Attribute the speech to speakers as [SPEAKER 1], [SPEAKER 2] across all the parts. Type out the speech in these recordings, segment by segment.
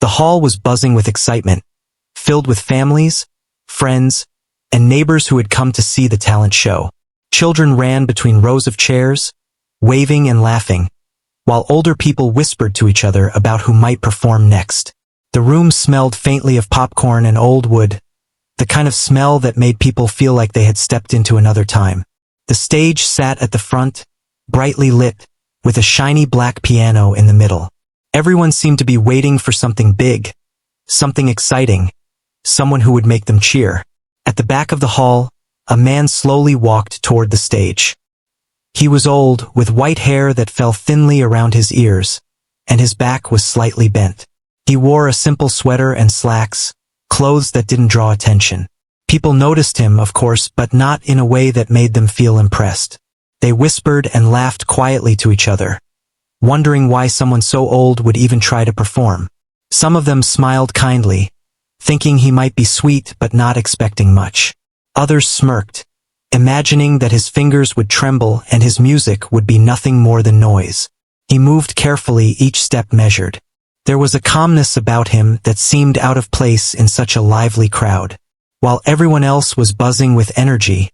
[SPEAKER 1] The hall was buzzing with excitement, filled with families, friends, and neighbors who had come to see the talent show. Children ran between rows of chairs, waving and laughing, while older people whispered to each other about who might perform next. The room smelled faintly of popcorn and old wood, the kind of smell that made people feel like they had stepped into another time. The stage sat at the front, brightly lit, with a shiny black piano in the middle. Everyone seemed to be waiting for something big, something exciting, someone who would make them cheer. At the back of the hall, a man slowly walked toward the stage. He was old, with white hair that fell thinly around his ears, and his back was slightly bent. He wore a simple sweater and slacks, clothes that didn't draw attention. People noticed him, of course, but not in a way that made them feel impressed. They whispered and laughed quietly to each other, wondering why someone so old would even try to perform. Some of them smiled kindly, thinking he might be sweet but not expecting much. Others smirked, imagining that his fingers would tremble and his music would be nothing more than noise. He moved carefully, each step measured. There was a calmness about him that seemed out of place in such a lively crowd. While everyone else was buzzing with energy,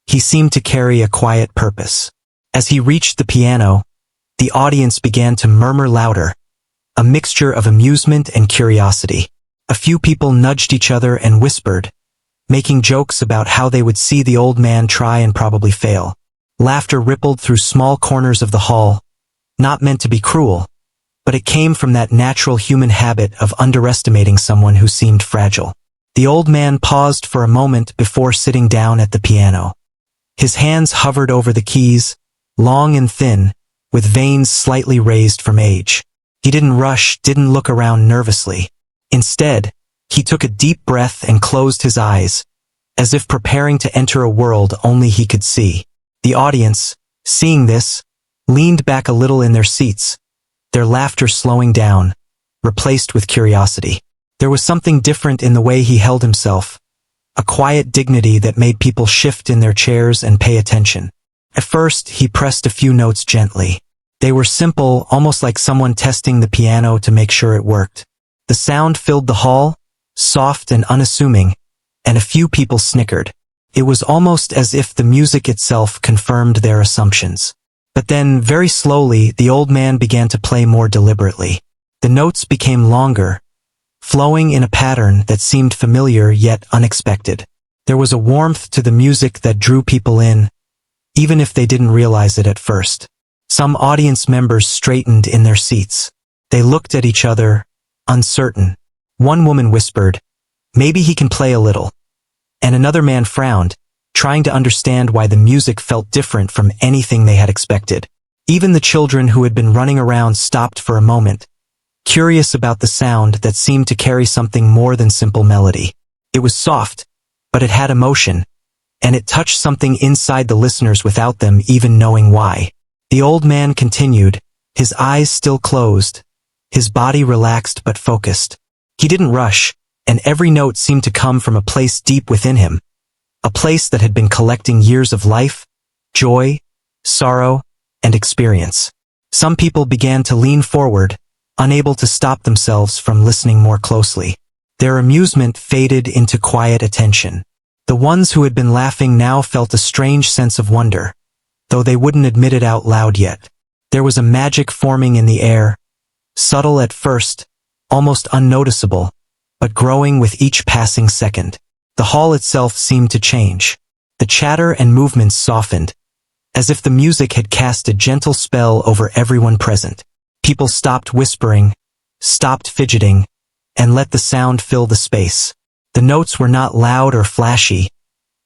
[SPEAKER 1] he seemed to carry a quiet purpose. As he reached the piano, the audience began to murmur louder, a mixture of amusement and curiosity. A few people nudged each other and whispered, making jokes about how they would see the old man try and probably fail. Laughter rippled through small corners of the hall, not meant to be cruel, but it came from that natural human habit of underestimating someone who seemed fragile. The old man paused for a moment before sitting down at the piano. His hands hovered over the keys, long and thin, with veins slightly raised from age. He didn't rush, didn't look around nervously. Instead, he took a deep breath and closed his eyes, as if preparing to enter a world only he could see. The audience, seeing this, leaned back a little in their seats, their laughter slowing down, replaced with curiosity. There was something different in the way he held himself, a quiet dignity that made people shift in their chairs and pay attention. At first, he pressed a few notes gently. They were simple, almost like someone testing the piano to make sure it worked. The sound filled the hall, soft and unassuming, and a few people snickered. It was almost as if the music itself confirmed their assumptions. But then, very slowly, the old man began to play more deliberately. The notes became longer, flowing in a pattern that seemed familiar yet unexpected. There was a warmth to the music that drew people in, even if they didn't realize it at first. Some audience members straightened in their seats. They looked at each other, uncertain. One woman whispered, "Maybe he can play a little." And another man frowned, trying to understand why the music felt different from anything they had expected. Even the children who had been running around stopped for a moment, curious about the sound that seemed to carry something more than simple melody. It was soft, but it had emotion, and it touched something inside the listeners without them even knowing why. The old man continued, his eyes still closed, his body relaxed but focused. He didn't rush, and every note seemed to come from a place deep within him, a place that had been collecting years of life, joy, sorrow, and experience. Some people began to lean forward, unable to stop themselves from listening more closely. Their amusement faded into quiet attention. The ones who had been laughing now felt a strange sense of wonder, though they wouldn't admit it out loud yet. There was a magic forming in the air, subtle at first, almost unnoticeable, but growing with each passing second. The hall itself seemed to change. The chatter and movements softened, as if the music had cast a gentle spell over everyone present. People stopped whispering, stopped fidgeting, and let the sound fill the space. The notes were not loud or flashy,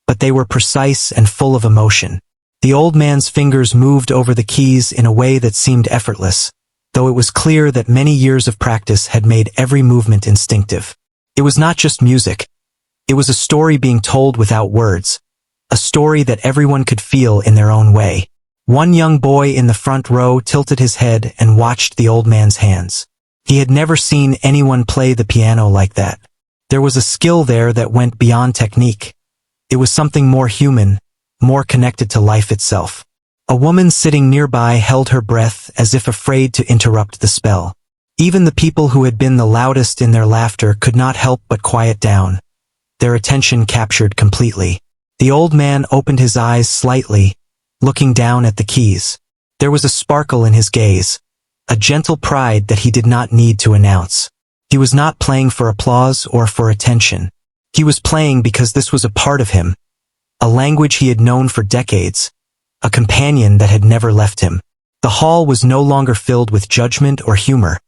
[SPEAKER 1] but they were precise and full of emotion. The old man's fingers moved over the keys in a way that seemed effortless, though it was clear that many years of practice had made every movement instinctive. It was not just music. It was a story being told without words, a story that everyone could feel in their own way. One young boy in the front row tilted his head and watched the old man's hands. He had never seen anyone play the piano like that. There was a skill there that went beyond technique. It was something more human, more connected to life itself. A woman sitting nearby held her breath as if afraid to interrupt the spell. Even the people who had been the loudest in their laughter could not help but quiet down, their attention captured completely. The old man opened his eyes slightly, looking down at the keys. There was a sparkle in his gaze, a gentle pride that he did not need to announce. He was not playing for applause or for attention. He was playing because this was a part of him, a language he had known for decades, a companion that had never left him. The hall was no longer filled with judgment or humor.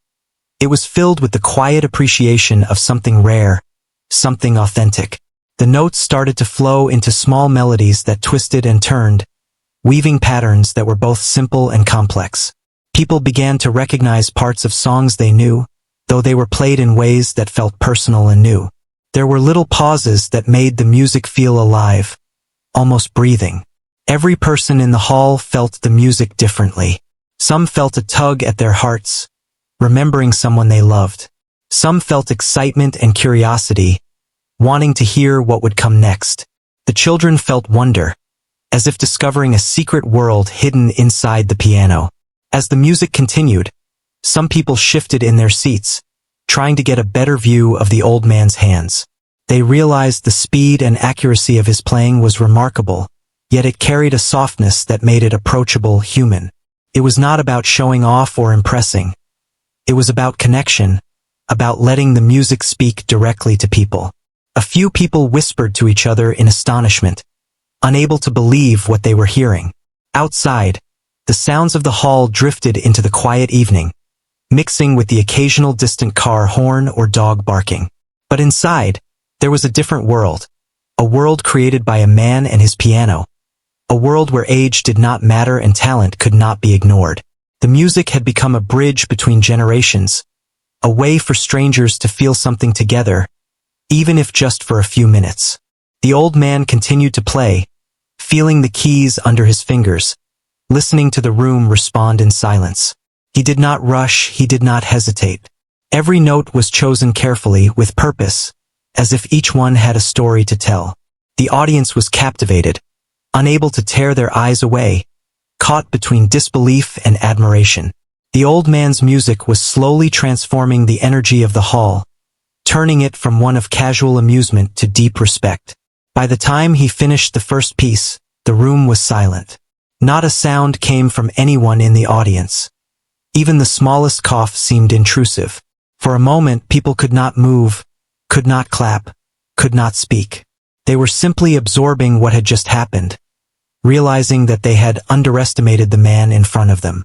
[SPEAKER 1] It was filled with the quiet appreciation of something rare, something authentic. The notes started to flow into small melodies that twisted and turned, weaving patterns that were both simple and complex. People began to recognize parts of songs they knew, though they were played in ways that felt personal and new. There were little pauses that made the music feel alive, almost breathing. Every person in the hall felt the music differently. Some felt a tug at their hearts, remembering someone they loved. Some felt excitement and curiosity, wanting to hear what would come next. The children felt wonder, as if discovering a secret world hidden inside the piano. As the music continued, some people shifted in their seats, trying to get a better view of the old man's hands. They realized the speed and accuracy of his playing was remarkable, yet it carried a softness that made it approachable, human. It was not about showing off or impressing. It was about connection, about letting the music speak directly to people. A few people whispered to each other in astonishment, unable to believe what they were hearing. Outside, the sounds of the hall drifted into the quiet evening, mixing with the occasional distant car horn or dog barking. But inside, there was a different world, a world created by a man and his piano, a world where age did not matter and talent could not be ignored. The music had become a bridge between generations, a way for strangers to feel something together, even if just for a few minutes. The old man continued to play, feeling the keys under his fingers, listening to the room respond in silence. He did not rush, he did not hesitate. Every note was chosen carefully, with purpose, as if each one had a story to tell. The audience was captivated, unable to tear their eyes away, caught between disbelief and admiration. The old man's music was slowly transforming the energy of the hall, turning it from one of casual amusement to deep respect. By the time he finished the first piece, the room was silent. Not a sound came from anyone in the audience. Even the smallest cough seemed intrusive. For a moment, people could not move, could not clap, could not speak. They were simply absorbing what had just happened, realizing that they had underestimated the man in front of them.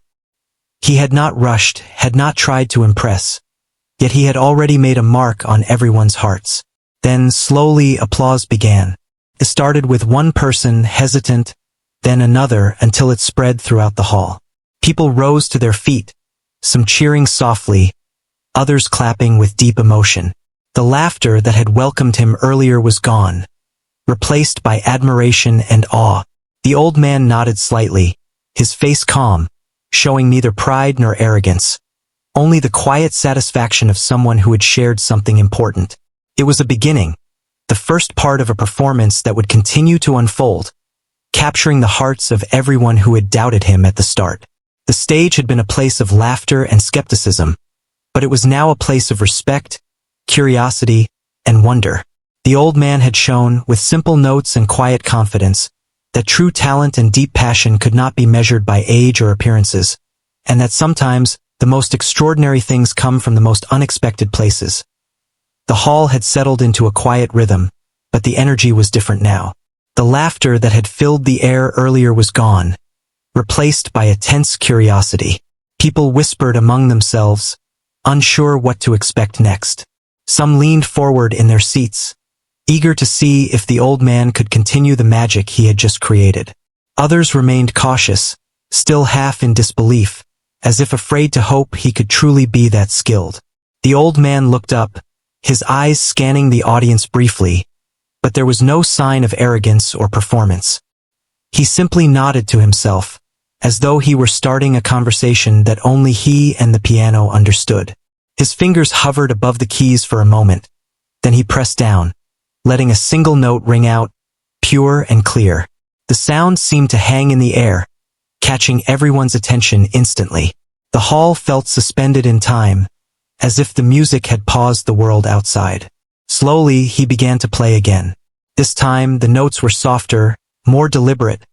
[SPEAKER 1] He had not rushed, had not tried to impress, yet he had already made a mark on everyone's hearts. Then slowly applause began. It started with one person, hesitant, then another, until it spread throughout the hall. People rose to their feet, some cheering softly, others clapping with deep emotion. The laughter that had welcomed him earlier was gone, replaced by admiration and awe. The old man nodded slightly, his face calm, showing neither pride nor arrogance, only the quiet satisfaction of someone who had shared something important. It was a beginning, the first part of a performance that would continue to unfold, capturing the hearts of everyone who had doubted him at the start. The stage had been a place of laughter and skepticism, but it was now a place of respect, curiosity, and wonder. The old man had shown, with simple notes and quiet confidence, that true talent and deep passion could not be measured by age or appearances, and that sometimes the most extraordinary things come from the most unexpected places. The hall had settled into a quiet rhythm, but the energy was different now. The laughter that had filled the air earlier was gone, replaced by a tense curiosity. People whispered among themselves, unsure what to expect next. Some leaned forward in their seats, eager to see if the old man could continue the magic he had just created. Others remained cautious, still half in disbelief, as if afraid to hope he could truly be that skilled. The old man looked up, his eyes scanning the audience briefly, but there was no sign of arrogance or performance. He simply nodded to himself, as though he were starting a conversation that only he and the piano understood. His fingers hovered above the keys for a moment, then he pressed down, letting a single note ring out, pure and clear. The sound seemed to hang in the air, catching everyone's attention instantly. The hall felt suspended in time, as if the music had paused the world outside. Slowly, he began to play again. This time, the notes were softer, more deliberate,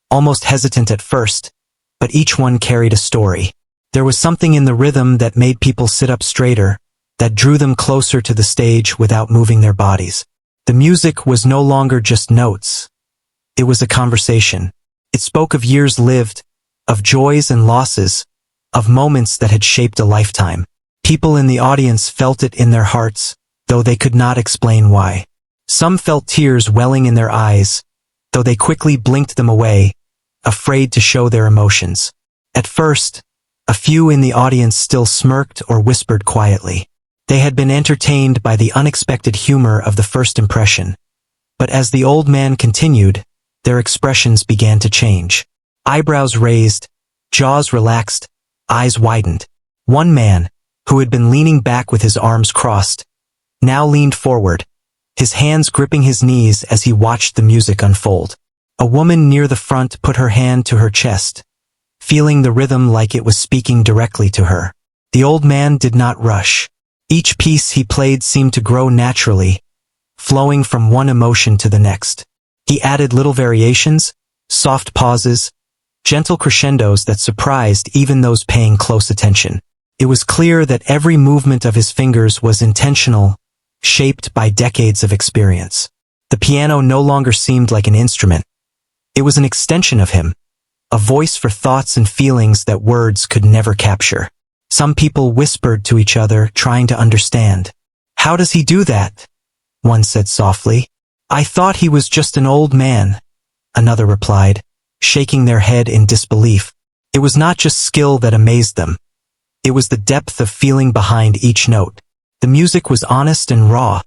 [SPEAKER 1] almost hesitant at first, but each one carried a story. There was something in the rhythm that made people sit up straighter, that drew them closer to the stage without moving their bodies. The music was no longer just notes. It was a conversation. It spoke of years lived, of joys and losses, of moments that had shaped a lifetime. People in the audience felt it in their hearts, though they could not explain why. Some felt tears welling in their eyes, though they quickly blinked them away, afraid to show their emotions. At first, a few in the audience still smirked or whispered quietly. They had been entertained by the unexpected humor of the first impression. But as the old man continued, their expressions began to change. Eyebrows raised, jaws relaxed, eyes widened. One man, who had been leaning back with his arms crossed, now leaned forward, his hands gripping his knees as he watched the music unfold. A woman near the front put her hand to her chest, feeling the rhythm like it was speaking directly to her. The old man did not rush. Each piece he played seemed to grow naturally, flowing from one emotion to the next. He added little variations, soft pauses, gentle crescendos that surprised even those paying close attention. It was clear that every movement of his fingers was intentional, shaped by decades of experience. The piano no longer seemed like an instrument. It was an extension of him, a voice for thoughts and feelings that words could never capture. Some people whispered to each other, trying to understand. "How does he do that?" one said softly. "I thought he was just an old man," another replied, shaking their head in disbelief. It was not just skill that amazed them. It was the depth of feeling behind each note. The music was honest and raw,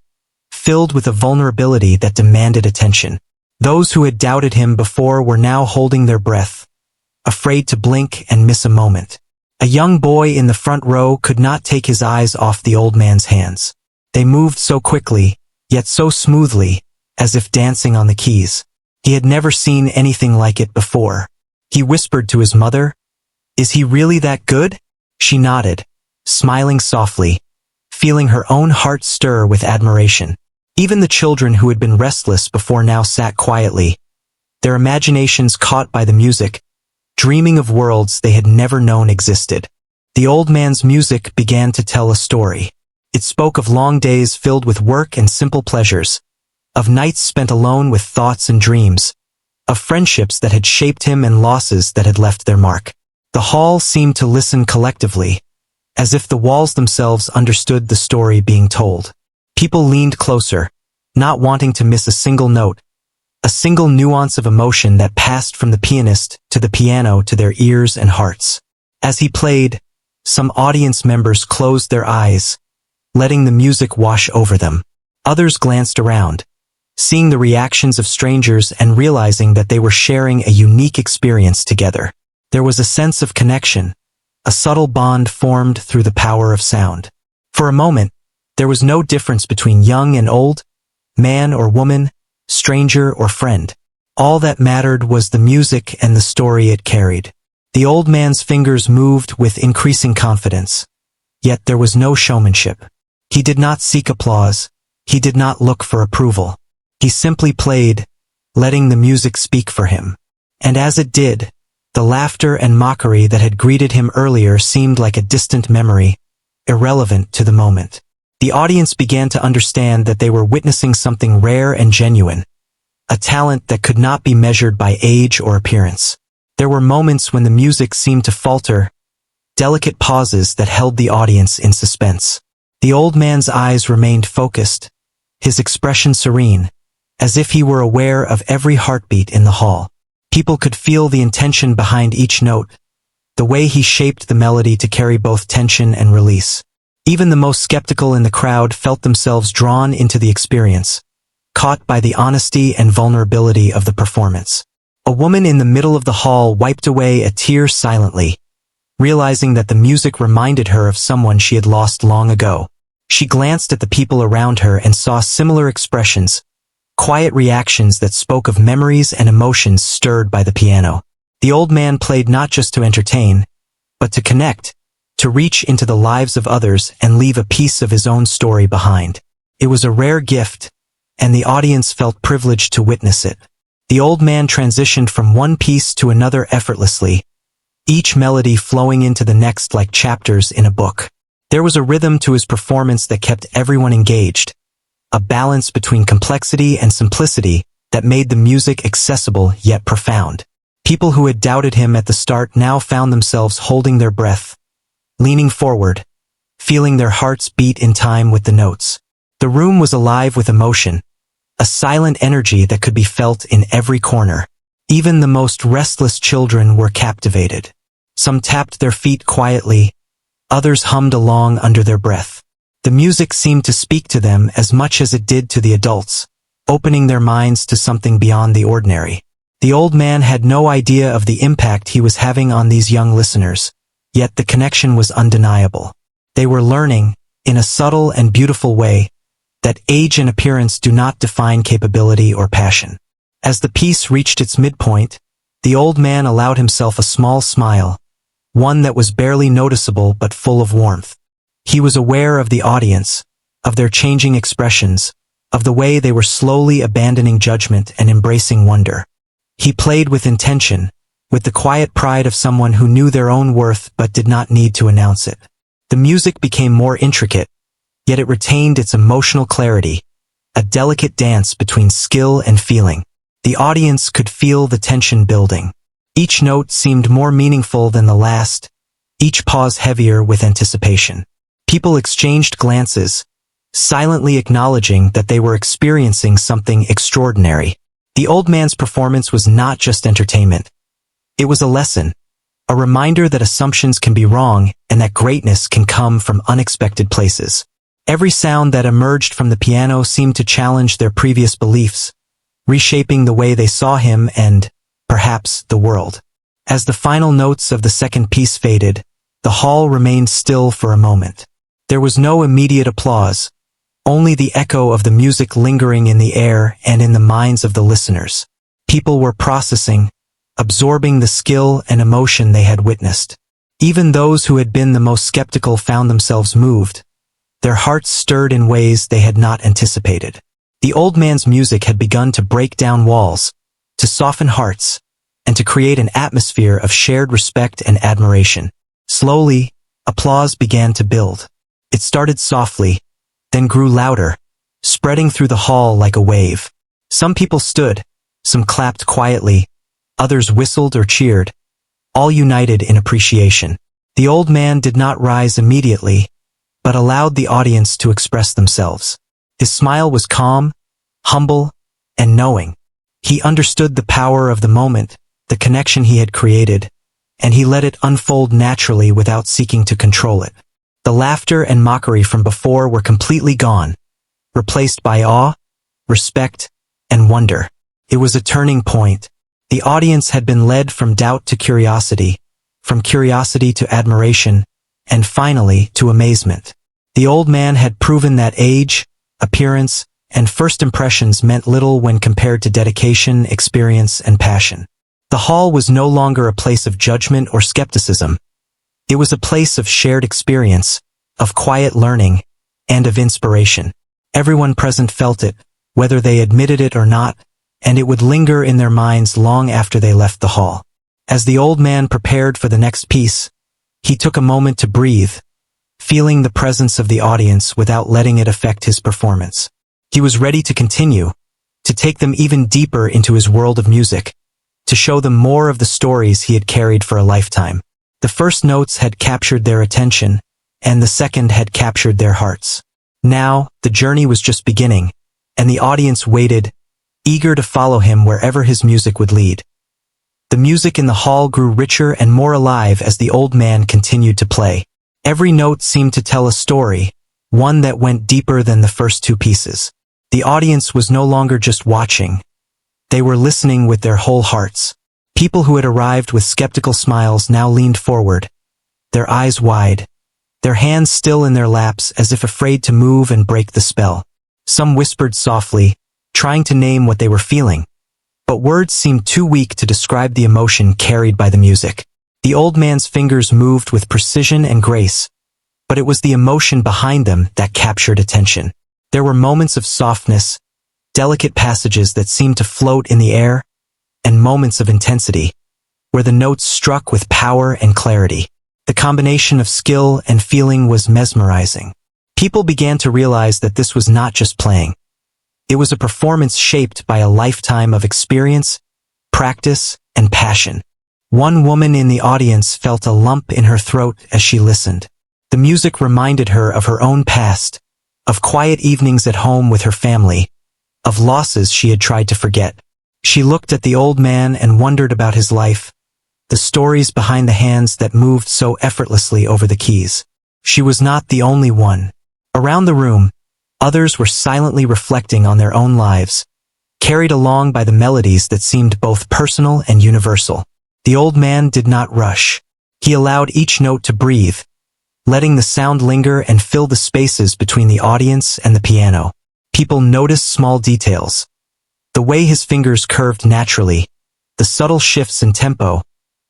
[SPEAKER 1] filled with a vulnerability that demanded attention. Those who had doubted him before were now holding their breath, afraid to blink and miss a moment. A young boy in the front row could not take his eyes off the old man's hands. They moved so quickly, yet so smoothly, as if dancing on the keys. He had never seen anything like it before. He whispered to his mother, "Is he really that good?" She nodded, smiling softly, feeling her own heart stir with admiration. Even the children who had been restless before now sat quietly, their imaginations caught by the music, dreaming of worlds they had never known existed. The old man's music began to tell a story. It spoke of long days filled with work and simple pleasures, of nights spent alone with thoughts and dreams, of friendships that had shaped him and losses that had left their mark. The hall seemed to listen collectively, as if the walls themselves understood the story being told. People leaned closer, not wanting to miss a single note, a single nuance of emotion that passed from the pianist to the piano to their ears and hearts. As he played, some audience members closed their eyes, letting the music wash over them. Others glanced around, seeing the reactions of strangers and realizing that they were sharing a unique experience together. There was a sense of connection, a subtle bond formed through the power of sound. For a moment, there was no difference between young and old, man or woman, stranger or friend. All that mattered was the music and the story it carried. The old man's fingers moved with increasing confidence, yet there was no showmanship. He did not seek applause. He did not look for approval. He simply played, letting the music speak for him. And as it did, the laughter and mockery that had greeted him earlier seemed like a distant memory, irrelevant to the moment. The audience began to understand that they were witnessing something rare and genuine, a talent that could not be measured by age or appearance. There were moments when the music seemed to falter, delicate pauses that held the audience in suspense. The old man's eyes remained focused, his expression serene, as if he were aware of every heartbeat in the hall. People could feel the intention behind each note, the way he shaped the melody to carry both tension and release. Even the most skeptical in the crowd felt themselves drawn into the experience, caught by the honesty and vulnerability of the performance. A woman in the middle of the hall wiped away a tear silently, realizing that the music reminded her of someone she had lost long ago. She glanced at the people around her and saw similar expressions, quiet reactions that spoke of memories and emotions stirred by the piano. The old man played not just to entertain, but to connect, to reach into the lives of others and leave a piece of his own story behind. It was a rare gift, and the audience felt privileged to witness it. The old man transitioned from one piece to another effortlessly, each melody flowing into the next like chapters in a book. There was a rhythm to his performance that kept everyone engaged, a balance between complexity and simplicity that made the music accessible yet profound. People who had doubted him at the start now found themselves holding their breath, leaning forward, feeling their hearts beat in time with the notes. The room was alive with emotion, a silent energy that could be felt in every corner. Even the most restless children were captivated. Some tapped their feet quietly, others hummed along under their breath. The music seemed to speak to them as much as it did to the adults, opening their minds to something beyond the ordinary. The old man had no idea of the impact he was having on these young listeners, yet the connection was undeniable. They were learning, in a subtle and beautiful way, that age and appearance do not define capability or passion. As the piece reached its midpoint, the old man allowed himself a small smile, one that was barely noticeable but full of warmth. He was aware of the audience, of their changing expressions, of the way they were slowly abandoning judgment and embracing wonder. He played with intention, with the quiet pride of someone who knew their own worth but did not need to announce it. The music became more intricate, yet it retained its emotional clarity, a delicate dance between skill and feeling. The audience could feel the tension building. Each note seemed more meaningful than the last, each pause heavier with anticipation. People exchanged glances, silently acknowledging that they were experiencing something extraordinary. The old man's performance was not just entertainment. It was a lesson, a reminder that assumptions can be wrong and that greatness can come from unexpected places. Every sound that emerged from the piano seemed to challenge their previous beliefs, reshaping the way they saw him and, perhaps, the world. As the final notes of the second piece faded, the hall remained still for a moment. There was no immediate applause, only the echo of the music lingering in the air and in the minds of the listeners. People were processing, absorbing the skill and emotion they had witnessed. Even those who had been the most skeptical found themselves moved, their hearts stirred in ways they had not anticipated. The old man's music had begun to break down walls, to soften hearts, and to create an atmosphere of shared respect and admiration. Slowly, applause began to build. It started softly, then grew louder, spreading through the hall like a wave. Some people stood, some clapped quietly, others whistled or cheered, all united in appreciation. The old man did not rise immediately, but allowed the audience to express themselves. His smile was calm, humble, and knowing. He understood the power of the moment, the connection he had created, and he let it unfold naturally without seeking to control it. The laughter and mockery from before were completely gone, replaced by awe, respect, and wonder. It was a turning point. The audience had been led from doubt to curiosity, from curiosity to admiration, and finally to amazement. The old man had proven that age, appearance, and first impressions meant little when compared to dedication, experience, and passion. The hall was no longer a place of judgment or skepticism. It was a place of shared experience, of quiet learning, and of inspiration. Everyone present felt it, whether they admitted it or not, and it would linger in their minds long after they left the hall. As the old man prepared for the next piece, he took a moment to breathe, feeling the presence of the audience without letting it affect his performance. He was ready to continue, to take them even deeper into his world of music, to show them more of the stories he had carried for a lifetime. The first notes had captured their attention, and the second had captured their hearts. Now, the journey was just beginning, and the audience waited, eager to follow him wherever his music would lead. The music in the hall grew richer and more alive as the old man continued to play. Every note seemed to tell a story, one that went deeper than the first two pieces. The audience was no longer just watching. They were listening with their whole hearts. People who had arrived with skeptical smiles now leaned forward, their eyes wide, their hands still in their laps as if afraid to move and break the spell. Some whispered softly, trying to name what they were feeling, but words seemed too weak to describe the emotion carried by the music. The old man's fingers moved with precision and grace, but it was the emotion behind them that captured attention. There were moments of softness, delicate passages that seemed to float in the air, and moments of intensity, where the notes struck with power and clarity. The combination of skill and feeling was mesmerizing. People began to realize that this was not just playing. It was a performance shaped by a lifetime of experience, practice, and passion. One woman in the audience felt a lump in her throat as she listened. The music reminded her of her own past, of quiet evenings at home with her family, of losses she had tried to forget. She looked at the old man and wondered about his life, the stories behind the hands that moved so effortlessly over the keys. She was not the only one. Around the room, others were silently reflecting on their own lives, carried along by the melodies that seemed both personal and universal. The old man did not rush. He allowed each note to breathe, letting the sound linger and fill the spaces between the audience and the piano. People noticed small details. The way his fingers curved naturally, the subtle shifts in tempo,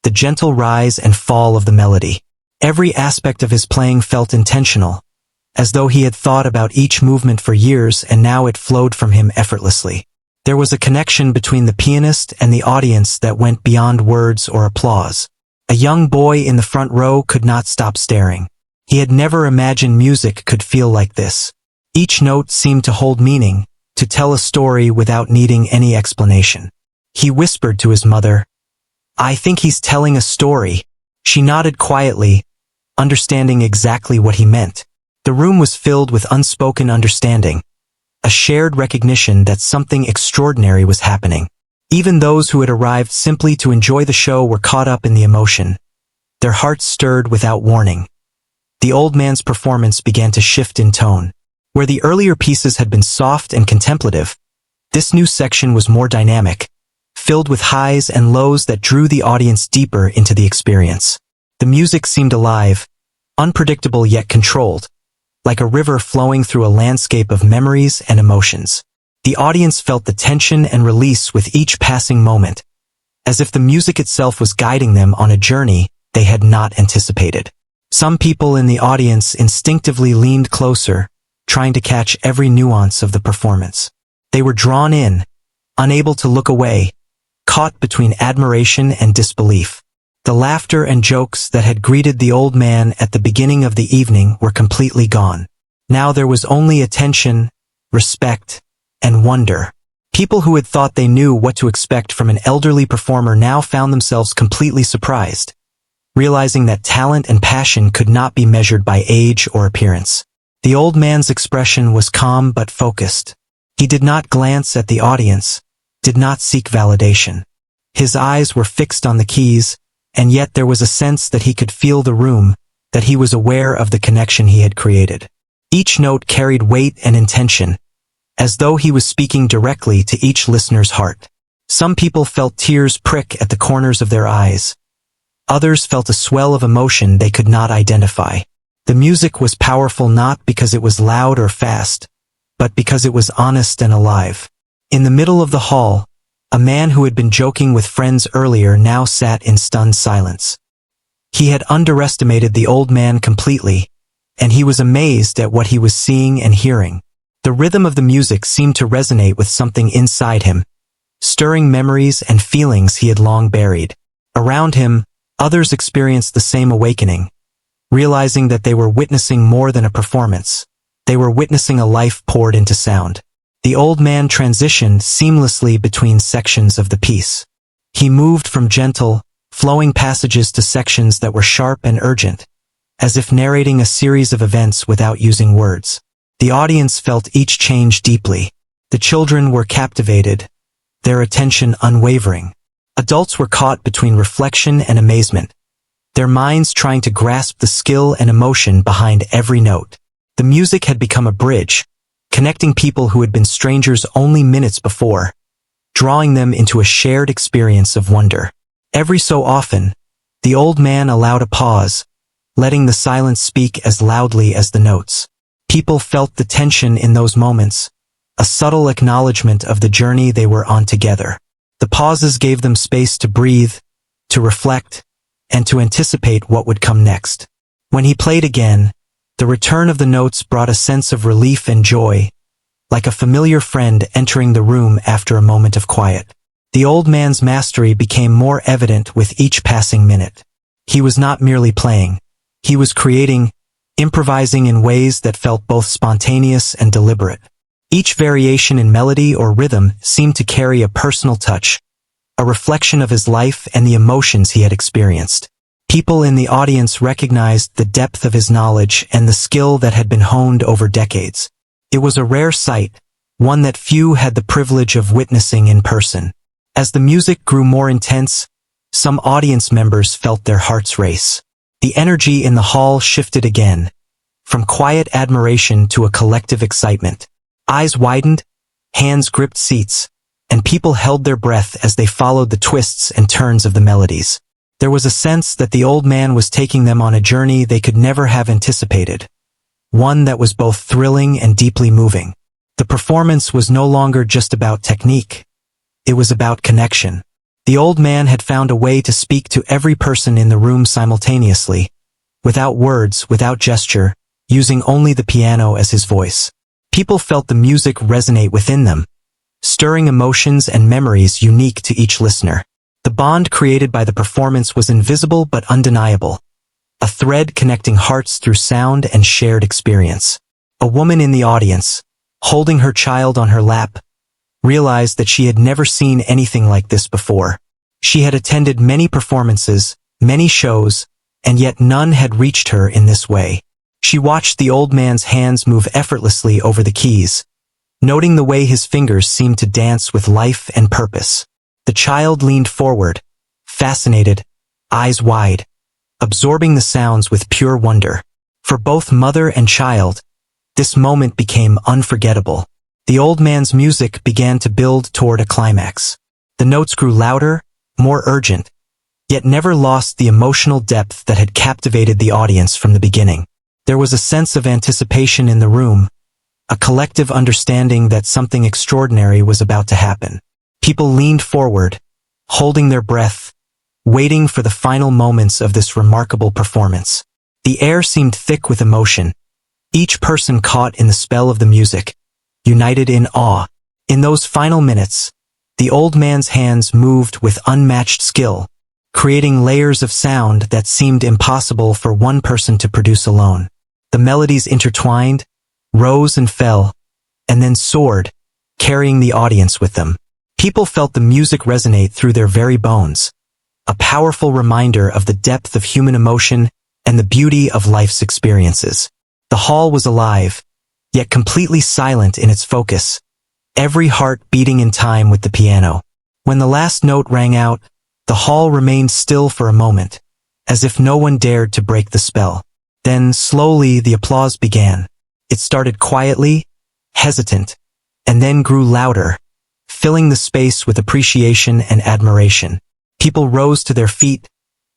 [SPEAKER 1] the gentle rise and fall of the melody. Every aspect of his playing felt intentional, as though he had thought about each movement for years and now it flowed from him effortlessly. There was a connection between the pianist and the audience that went beyond words or applause. A young boy in the front row could not stop staring. He had never imagined music could feel like this. Each note seemed to hold meaning, to tell a story without needing any explanation. He whispered to his mother, "I think he's telling a story." She nodded quietly, understanding exactly what he meant. The room was filled with unspoken understanding, a shared recognition that something extraordinary was happening. Even those who had arrived simply to enjoy the show were caught up in the emotion. Their hearts stirred without warning. The old man's performance began to shift in tone. Where the earlier pieces had been soft and contemplative, this new section was more dynamic, filled with highs and lows that drew the audience deeper into the experience. The music seemed alive, unpredictable yet controlled, like a river flowing through a landscape of memories and emotions. The audience felt the tension and release with each passing moment, as if the music itself was guiding them on a journey they had not anticipated. Some people in the audience instinctively leaned closer, trying to catch every nuance of the performance. They were drawn in, unable to look away, caught between admiration and disbelief. The laughter and jokes that had greeted the old man at the beginning of the evening were completely gone. Now there was only attention, respect, and wonder. People who had thought they knew what to expect from an elderly performer now found themselves completely surprised, realizing that talent and passion could not be measured by age or appearance. The old man's expression was calm but focused. He did not glance at the audience, did not seek validation. His eyes were fixed on the keys, and yet there was a sense that he could feel the room, that he was aware of the connection he had created. Each note carried weight and intention, as though he was speaking directly to each listener's heart. Some people felt tears prick at the corners of their eyes. Others felt a swell of emotion they could not identify. The music was powerful not because it was loud or fast, but because it was honest and alive. In the middle of the hall, a man who had been joking with friends earlier now sat in stunned silence. He had underestimated the old man completely, and he was amazed at what he was seeing and hearing. The rhythm of the music seemed to resonate with something inside him, stirring memories and feelings he had long buried. Around him, others experienced the same awakening, realizing that they were witnessing more than a performance. They were witnessing a life poured into sound. The old man transitioned seamlessly between sections of the piece. He moved from gentle, flowing passages to sections that were sharp and urgent, as if narrating a series of events without using words. The audience felt each change deeply. The children were captivated, their attention unwavering. Adults were caught between reflection and amazement, their minds trying to grasp the skill and emotion behind every note. The music had become a bridge, connecting people who had been strangers only minutes before, drawing them into a shared experience of wonder. Every so often, the old man allowed a pause, letting the silence speak as loudly as the notes. People felt the tension in those moments, a subtle acknowledgement of the journey they were on together. The pauses gave them space to breathe, to reflect, and to anticipate what would come next. When he played again, the return of the notes brought a sense of relief and joy, like a familiar friend entering the room after a moment of quiet. The old man's mastery became more evident with each passing minute. He was not merely playing. He was creating, improvising in ways that felt both spontaneous and deliberate. Each variation in melody or rhythm seemed to carry a personal touch, a reflection of his life and the emotions he had experienced. People in the audience recognized the depth of his knowledge and the skill that had been honed over decades. It was a rare sight, one that few had the privilege of witnessing in person. As the music grew more intense, some audience members felt their hearts race. The energy in the hall shifted again, from quiet admiration to a collective excitement. Eyes widened, hands gripped seats, and people held their breath as they followed the twists and turns of the melodies. There was a sense that the old man was taking them on a journey they could never have anticipated, one that was both thrilling and deeply moving. The performance was no longer just about technique. It was about connection. The old man had found a way to speak to every person in the room simultaneously, without words, without gesture, using only the piano as his voice. People felt the music resonate within them, stirring emotions and memories unique to each listener. The bond created by the performance was invisible but undeniable, a thread connecting hearts through sound and shared experience. A woman in the audience, holding her child on her lap, realized that she had never seen anything like this before. She had attended many performances, many shows, and yet none had reached her in this way. She watched the old man's hands move effortlessly over the keys, noting the way his fingers seemed to dance with life and purpose. The child leaned forward, fascinated, eyes wide, absorbing the sounds with pure wonder. For both mother and child, this moment became unforgettable. The old man's music began to build toward a climax. The notes grew louder, more urgent, yet never lost the emotional depth that had captivated the audience from the beginning. There was a sense of anticipation in the room, a collective understanding that something extraordinary was about to happen. People leaned forward, holding their breath, waiting for the final moments of this remarkable performance. The air seemed thick with emotion, each person caught in the spell of the music, united in awe. In those final minutes, the old man's hands moved with unmatched skill, creating layers of sound that seemed impossible for one person to produce alone. The melodies intertwined, rose and fell, and then soared, carrying the audience with them. People felt the music resonate through their very bones, a powerful reminder of the depth of human emotion and the beauty of life's experiences. The hall was alive, yet completely silent in its focus, every heart beating in time with the piano. When the last note rang out, the hall remained still for a moment, as if no one dared to break the spell. Then, slowly, the applause began. It started quietly, hesitant, and then grew louder, filling the space with appreciation and admiration. People rose to their feet,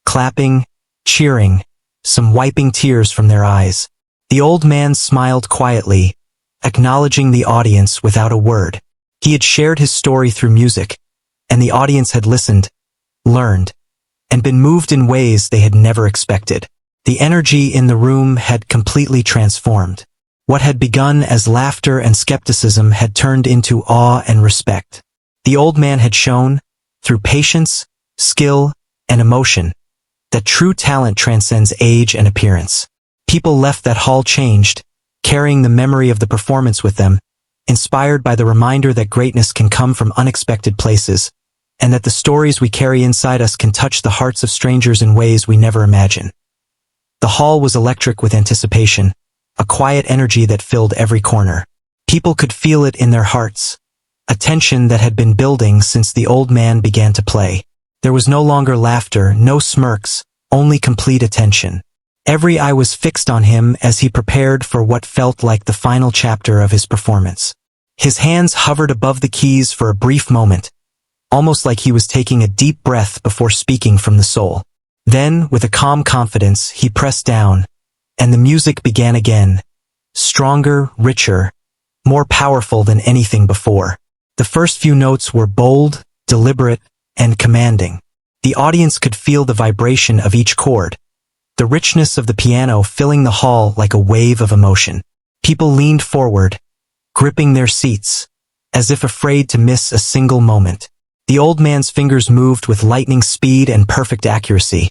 [SPEAKER 1] clapping, cheering, some wiping tears from their eyes. The old man smiled quietly, acknowledging the audience without a word. He had shared his story through music, and the audience had listened, learned, and been moved in ways they had never expected. The energy in the room had completely transformed. What had begun as laughter and skepticism had turned into awe and respect. The old man had shown, through patience, skill, and emotion, that true talent transcends age and appearance. People left that hall changed, carrying the memory of the performance with them, inspired by the reminder that greatness can come from unexpected places, and that the stories we carry inside us can touch the hearts of strangers in ways we never imagine. The hall was electric with anticipation, a quiet energy that filled every corner. People could feel it in their hearts, a tension that had been building since the old man began to play. There was no longer laughter, no smirks, only complete attention. Every eye was fixed on him as he prepared for what felt like the final chapter of his performance. His hands hovered above the keys for a brief moment, almost like he was taking a deep breath before speaking from the soul. Then, with a calm confidence, he pressed down, and the music began again, stronger, richer, more powerful than anything before. The first few notes were bold, deliberate, and commanding. The audience could feel the vibration of each chord, the richness of the piano filling the hall like a wave of emotion. People leaned forward, gripping their seats, as if afraid to miss a single moment. The old man's fingers moved with lightning speed and perfect accuracy.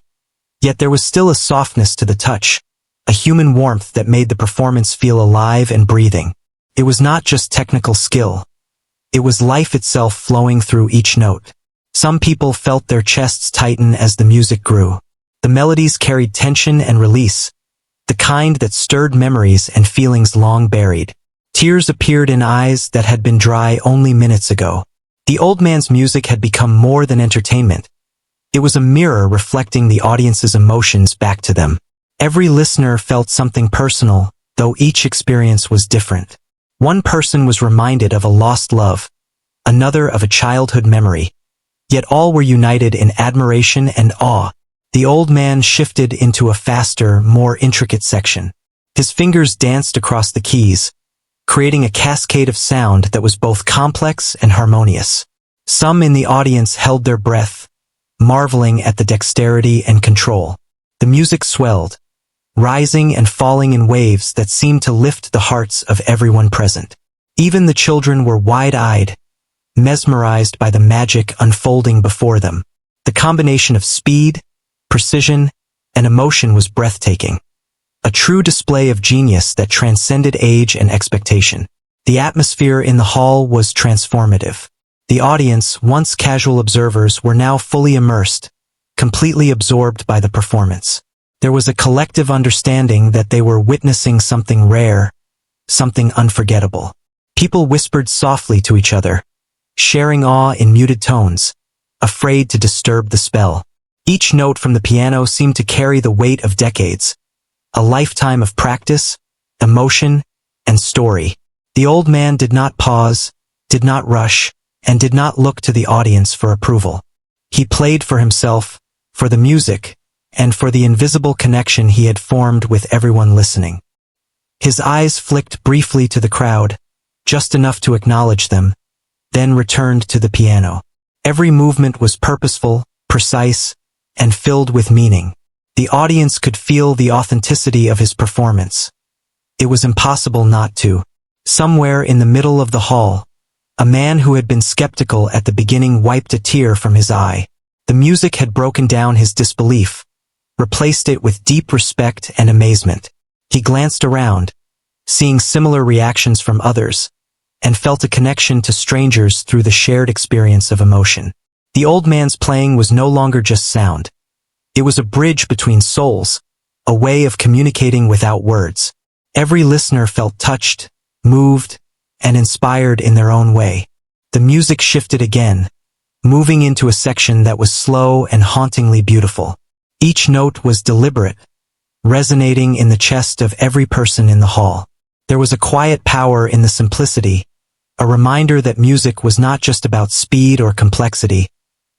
[SPEAKER 1] Yet there was still a softness to the touch, a human warmth that made the performance feel alive and breathing. It was not just technical skill. It was life itself flowing through each note. Some people felt their chests tighten as the music grew. The melodies carried tension and release, the kind that stirred memories and feelings long buried. Tears appeared in eyes that had been dry only minutes ago. The old man's music had become more than entertainment. It was a mirror reflecting the audience's emotions back to them. Every listener felt something personal, though each experience was different. One person was reminded of a lost love, another of a childhood memory. Yet all were united in admiration and awe. The old man shifted into a faster, more intricate section. His fingers danced across the keys, creating a cascade of sound that was both complex and harmonious. Some in the audience held their breath, marveling at the dexterity and control. The music swelled, rising and falling in waves that seemed to lift the hearts of everyone present. Even the children were wide-eyed, mesmerized by the magic unfolding before them. The combination of speed, precision, and emotion was breathtaking. A true display of genius that transcended age and expectation. The atmosphere in the hall was transformative. The audience, once casual observers, were now fully immersed, completely absorbed by the performance. There was a collective understanding that they were witnessing something rare, something unforgettable. People whispered softly to each other, sharing awe in muted tones, afraid to disturb the spell. Each note from the piano seemed to carry the weight of decades, a lifetime of practice, emotion, and story. The old man did not pause, did not rush, and did not look to the audience for approval. He played for himself, for the music, and for the invisible connection he had formed with everyone listening. His eyes flicked briefly to the crowd, just enough to acknowledge them, then returned to the piano. Every movement was purposeful, precise, and filled with meaning. The audience could feel the authenticity of his performance. It was impossible not to. Somewhere in the middle of the hall, a man who had been skeptical at the beginning wiped a tear from his eye. The music had broken down his disbelief, replaced it with deep respect and amazement. He glanced around, seeing similar reactions from others, and felt a connection to strangers through the shared experience of emotion. The old man's playing was no longer just sound. It was a bridge between souls, a way of communicating without words. Every listener felt touched, moved, and inspired in their own way. The music shifted again, moving into a section that was slow and hauntingly beautiful. Each note was deliberate, resonating in the chest of every person in the hall. There was a quiet power in the simplicity, a reminder that music was not just about speed or complexity,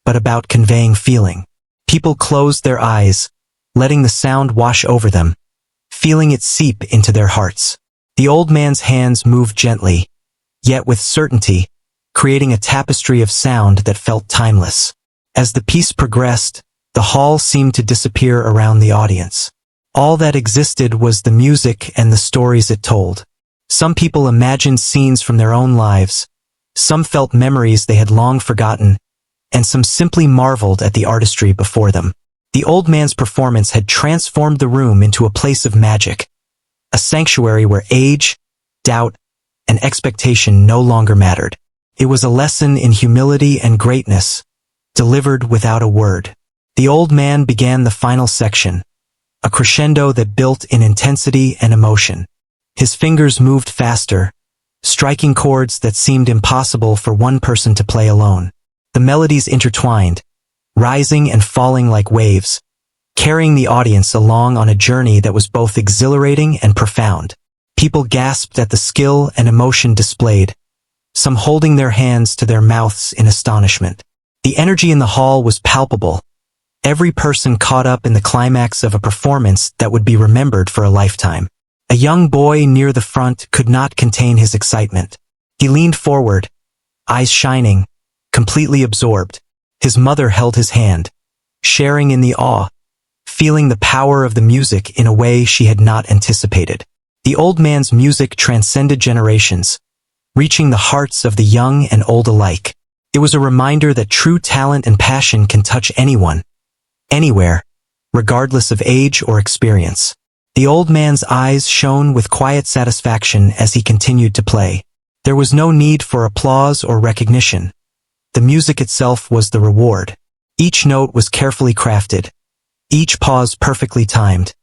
[SPEAKER 1] but about conveying feeling. People closed their eyes, letting the sound wash over them, feeling it seep into their hearts. The old man's hands moved gently, yet with certainty, creating a tapestry of sound that felt timeless. As the piece progressed, the hall seemed to disappear around the audience. All that existed was the music and the stories it told. Some people imagined scenes from their own lives, some felt memories they had long forgotten, and some simply marveled at the artistry before them. The old man's performance had transformed the room into a place of magic, a sanctuary where age, doubt, and expectation no longer mattered. It was a lesson in humility and greatness, delivered without a word. The old man began the final section, a crescendo that built in intensity and emotion. His fingers moved faster, striking chords that seemed impossible for one person to play alone. The melodies intertwined, rising and falling like waves, carrying the audience along on a journey that was both exhilarating and profound. People gasped at the skill and emotion displayed, some holding their hands to their mouths in astonishment. The energy in the hall was palpable, every person caught up in the climax of a performance that would be remembered for a lifetime. A young boy near the front could not contain his excitement. He leaned forward, eyes shining, completely absorbed. His mother held his hand, sharing in the awe, feeling the power of the music in a way she had not anticipated. The old man's music transcended generations, reaching the hearts of the young and old alike. It was a reminder that true talent and passion can touch anyone, anywhere, regardless of age or experience. The old man's eyes shone with quiet satisfaction as he continued to play. There was no need for applause or recognition. The music itself was the reward. Each note was carefully crafted, each pause perfectly timed,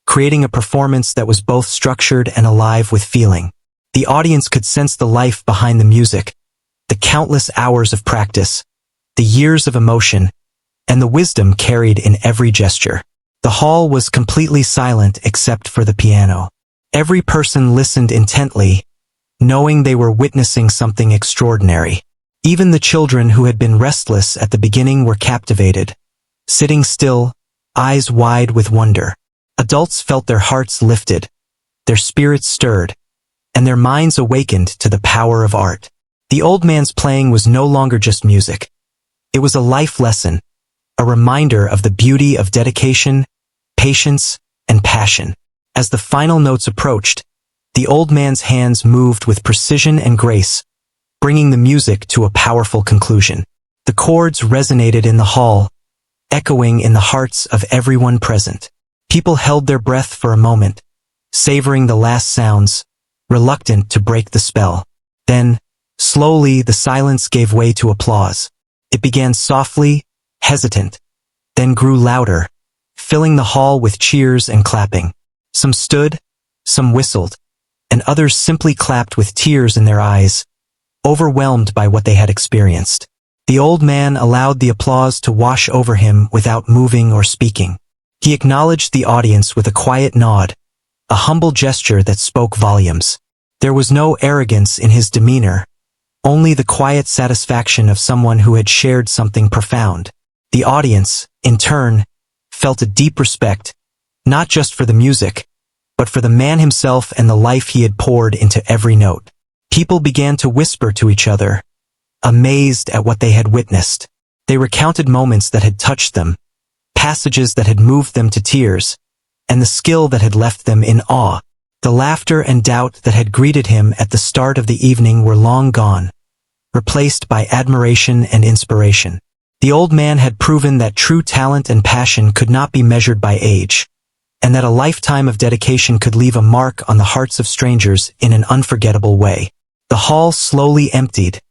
[SPEAKER 1] creating a performance that was both structured and alive with feeling. The audience could sense the life behind the music, the countless hours of practice, the years of emotion, and the wisdom carried in every gesture. The hall was completely silent except for the piano. Every person listened intently, knowing they were witnessing something extraordinary. Even the children who had been restless at the beginning were captivated, sitting still, eyes wide with wonder. Adults felt their hearts lifted, their spirits stirred, and their minds awakened to the power of art. The old man's playing was no longer just music. It was a life lesson, a reminder of the beauty of dedication, patience, and passion. As the final notes approached, the old man's hands moved with precision and grace, bringing the music to a powerful conclusion. The chords resonated in the hall, echoing in the hearts of everyone present. People held their breath for a moment, savoring the last sounds, reluctant to break the spell. Then, slowly, the silence gave way to applause. It began softly, hesitant, then grew louder, filling the hall with cheers and clapping. Some stood, some whistled, and others simply clapped with tears in their eyes, overwhelmed by what they had experienced. The old man allowed the applause to wash over him without moving or speaking. He acknowledged the audience with a quiet nod, a humble gesture that spoke volumes. There was no arrogance in his demeanor, only the quiet satisfaction of someone who had shared something profound. The audience, in turn, felt a deep respect, not just for the music, but for the man himself and the life he had poured into every note. People began to whisper to each other, amazed at what they had witnessed. They recounted moments that had touched them, passages that had moved them to tears, and the skill that had left them in awe. The laughter and doubt that had greeted him at the start of the evening were long gone, replaced by admiration and inspiration. The old man had proven that true talent and passion could not be measured by age, and that a lifetime of dedication could leave a mark on the hearts of strangers in an unforgettable way. The hall slowly emptied,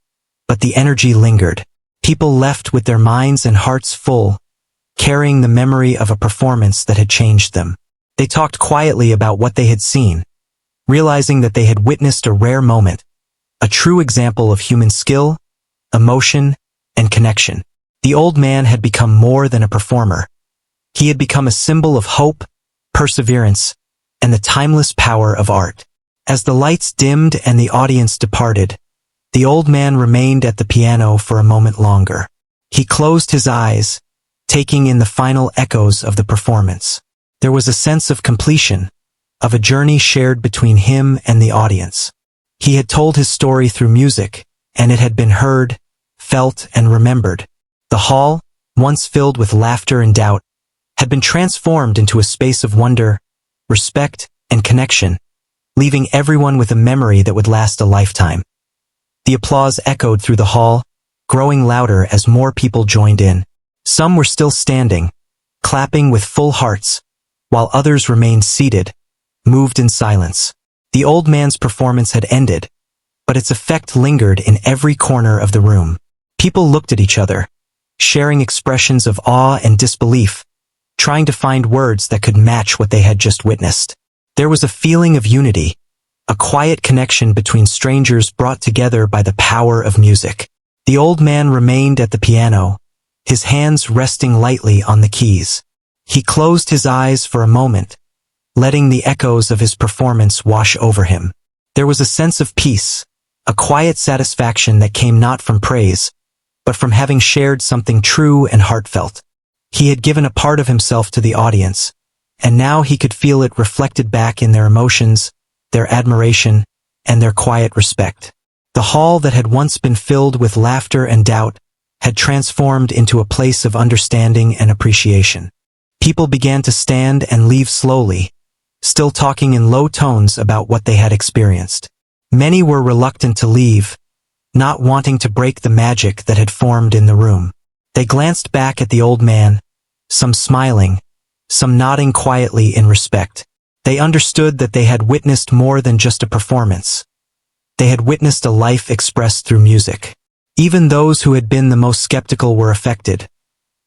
[SPEAKER 1] but the energy lingered. People left with their minds and hearts full, carrying the memory of a performance that had changed them. They talked quietly about what they had seen, realizing that they had witnessed a rare moment, a true example of human skill, emotion, and connection. The old man had become more than a performer. He had become a symbol of hope, perseverance, and the timeless power of art. As the lights dimmed and the audience departed, the old man remained at the piano for a moment longer. He closed his eyes, taking in the final echoes of the performance. There was a sense of completion, of a journey shared between him and the audience. He had told his story through music, and it had been heard, felt, and remembered. The hall, once filled with laughter and doubt, had been transformed into a space of wonder, respect, and connection, leaving everyone with a memory that would last a lifetime. The applause echoed through the hall, growing louder as more people joined in. Some were still standing, clapping with full hearts, while others remained seated, moved in silence. The old man's performance had ended, but its effect lingered in every corner of the room. People looked at each other, sharing expressions of awe and disbelief, trying to find words that could match what they had just witnessed. There was a feeling of unity, a quiet connection between strangers brought together by the power of music. The old man remained at the piano, his hands resting lightly on the keys. He closed his eyes for a moment, letting the echoes of his performance wash over him. There was a sense of peace, a quiet satisfaction that came not from praise, but from having shared something true and heartfelt. He had given a part of himself to the audience, and now he could feel it reflected back in their emotions, their admiration, and their quiet respect. The hall that had once been filled with laughter and doubt had transformed into a place of understanding and appreciation. People began to stand and leave slowly, still talking in low tones about what they had experienced. Many were reluctant to leave, not wanting to break the magic that had formed in the room. They glanced back at the old man, some smiling, some nodding quietly in respect. They understood that they had witnessed more than just a performance. They had witnessed a life expressed through music. Even those who had been the most skeptical were affected,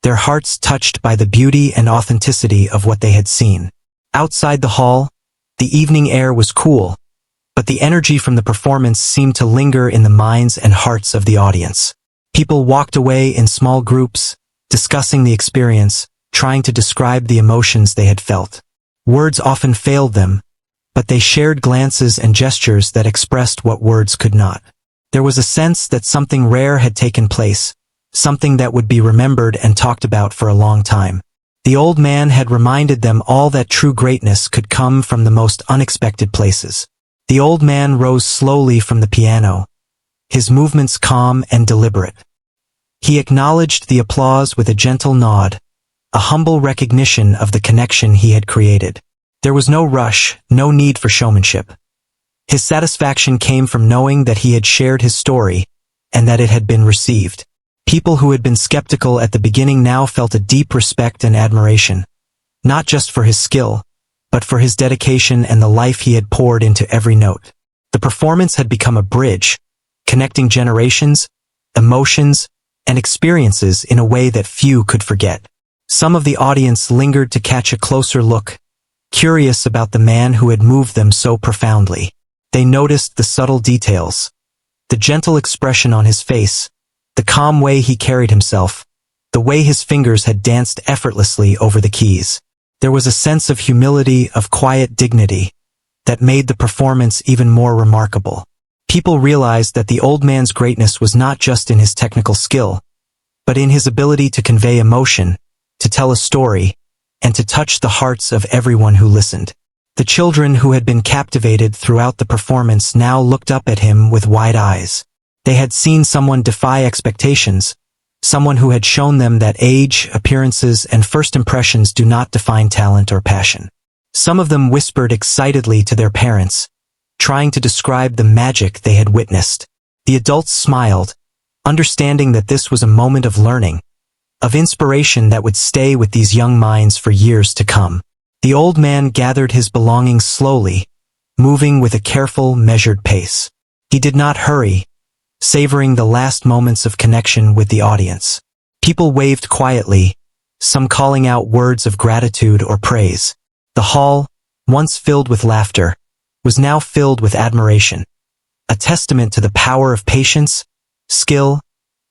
[SPEAKER 1] their hearts touched by the beauty and authenticity of what they had seen. Outside the hall, the evening air was cool, but the energy from the performance seemed to linger in the minds and hearts of the audience. People walked away in small groups, discussing the experience, trying to describe the emotions they had felt. Words often failed them, but they shared glances and gestures that expressed what words could not. There was a sense that something rare had taken place, something that would be remembered and talked about for a long time. The old man had reminded them all that true greatness could come from the most unexpected places. The old man rose slowly from the piano, his movements calm and deliberate. He acknowledged the applause with a gentle nod, a humble recognition of the connection he had created. There was no rush, no need for showmanship. His satisfaction came from knowing that he had shared his story, and that it had been received. People who had been skeptical at the beginning now felt a deep respect and admiration, not just for his skill, but for his dedication and the life he had poured into every note. The performance had become a bridge, connecting generations, emotions, and experiences in a way that few could forget. Some of the audience lingered to catch a closer look, curious about the man who had moved them so profoundly. They noticed the subtle details, the gentle expression on his face, the calm way he carried himself, the way his fingers had danced effortlessly over the keys. There was a sense of humility, of quiet dignity, that made the performance even more remarkable. People realized that the old man's greatness was not just in his technical skill, but in his ability to convey emotion, to tell a story, and to touch the hearts of everyone who listened. The children who had been captivated throughout the performance now looked up at him with wide eyes. They had seen someone defy expectations, someone who had shown them that age, appearances, and first impressions do not define talent or passion. Some of them whispered excitedly to their parents, trying to describe the magic they had witnessed. The adults smiled, understanding that this was a moment of learning, of inspiration that would stay with these young minds for years to come. The old man gathered his belongings slowly, moving with a careful, measured pace. He did not hurry, savoring the last moments of connection with the audience. People waved quietly, some calling out words of gratitude or praise. The hall, once filled with laughter, was now filled with admiration, a testament to the power of patience, skill,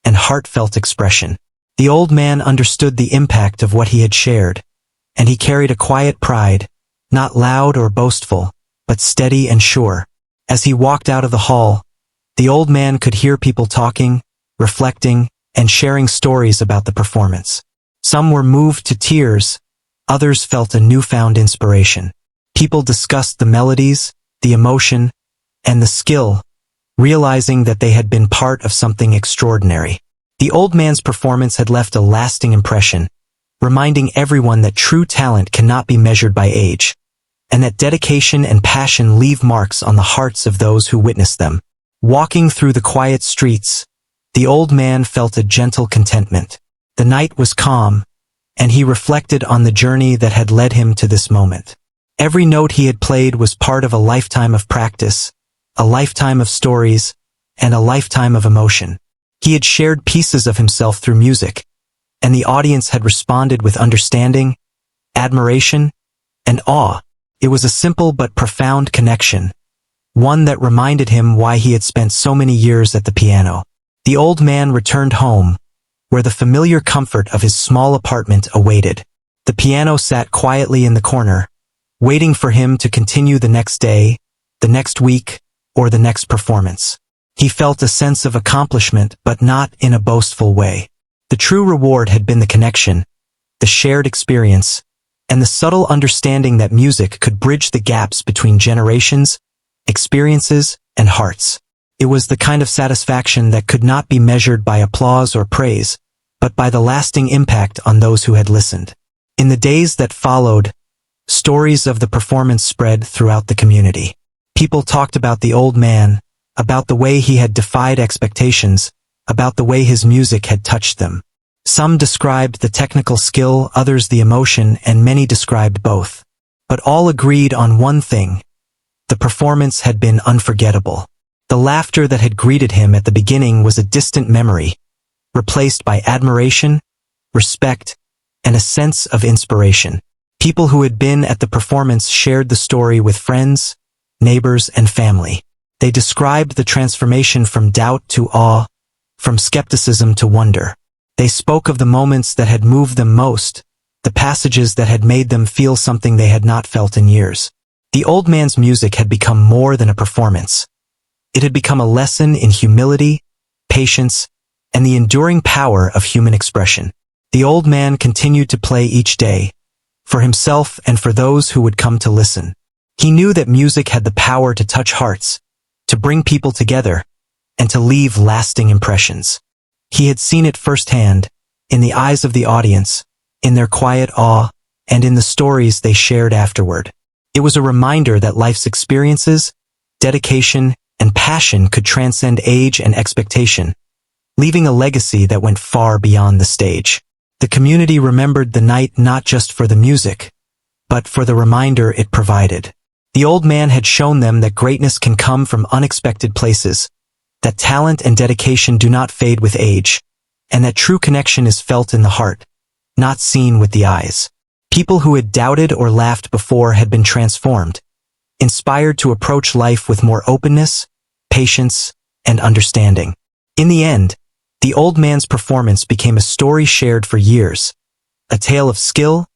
[SPEAKER 1] and heartfelt expression. The old man understood the impact of what he had shared, and he carried a quiet pride, not loud or boastful, but steady and sure. As he walked out of the hall, the old man could hear people talking, reflecting, and sharing stories about the performance. Some were moved to tears, others felt a newfound inspiration. People discussed the melodies, the emotion, and the skill, realizing that they had been part of something extraordinary. The old man's performance had left a lasting impression, reminding everyone that true talent cannot be measured by age, and that dedication and passion leave marks on the hearts of those who witness them. Walking through the quiet streets, the old man felt a gentle contentment. The night was calm, and he reflected on the journey that had led him to this moment. Every note he had played was part of a lifetime of practice, a lifetime of stories, and a lifetime of emotion. He had shared pieces of himself through music, and the audience had responded with understanding, admiration, and awe. It was a simple but profound connection, one that reminded him why he had spent so many years at the piano. The old man returned home, where the familiar comfort of his small apartment awaited. The piano sat quietly in the corner, waiting for him to continue the next day, the next week, or the next performance. He felt a sense of accomplishment, but not in a boastful way. The true reward had been the connection, the shared experience, and the subtle understanding that music could bridge the gaps between generations, experiences, and hearts. It was the kind of satisfaction that could not be measured by applause or praise, but by the lasting impact on those who had listened. In the days that followed, stories of the performance spread throughout the community. People talked about the old man, about the way he had defied expectations, about the way his music had touched them. Some described the technical skill, others the emotion, and many described both. But all agreed on one thing: the performance had been unforgettable. The laughter that had greeted him at the beginning was a distant memory, replaced by admiration, respect, and a sense of inspiration. People who had been at the performance shared the story with friends, neighbors, and family. They described the transformation from doubt to awe, from skepticism to wonder. They spoke of the moments that had moved them most, the passages that had made them feel something they had not felt in years. The old man's music had become more than a performance. It had become a lesson in humility, patience, and the enduring power of human expression. The old man continued to play each day, for himself and for those who would come to listen. He knew that music had the power to touch hearts, to bring people together, and to leave lasting impressions. He had seen it firsthand, in the eyes of the audience, in their quiet awe, and in the stories they shared afterward. It was a reminder that life's experiences, dedication, and passion could transcend age and expectation, leaving a legacy that went far beyond the stage. The community remembered the night not just for the music, but for the reminder it provided. The old man had shown them that greatness can come from unexpected places, that talent and dedication do not fade with age, and that true connection is felt in the heart, not seen with the eyes. People who had doubted or laughed before had been transformed, inspired to approach life with more openness, patience, and understanding. In the end, the old man's performance became a story shared for years, a tale of skill,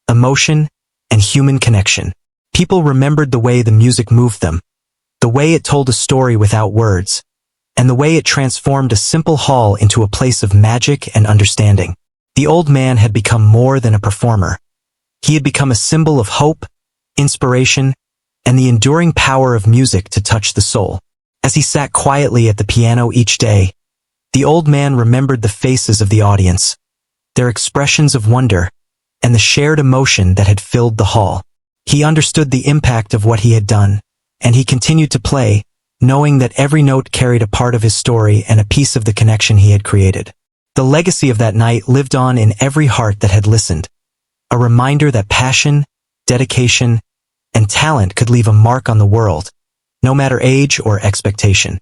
[SPEAKER 1] emotion, and human connection. People remembered the way the music moved them, the way it told a story without words, and the way it transformed a simple hall into a place of magic and understanding. The old man had become more than a performer. He had become a symbol of hope, inspiration, and the enduring power of music to touch the soul. As he sat quietly at the piano each day, the old man remembered the faces of the audience, their expressions of wonder, and the shared emotion that had filled the hall. He understood the impact of what he had done, and he continued to play, knowing that every note carried a part of his story and a piece of the connection he had created. The legacy of that night lived on in every heart that had listened, a reminder that passion, dedication, and talent could leave a mark on the world, no matter age or expectation.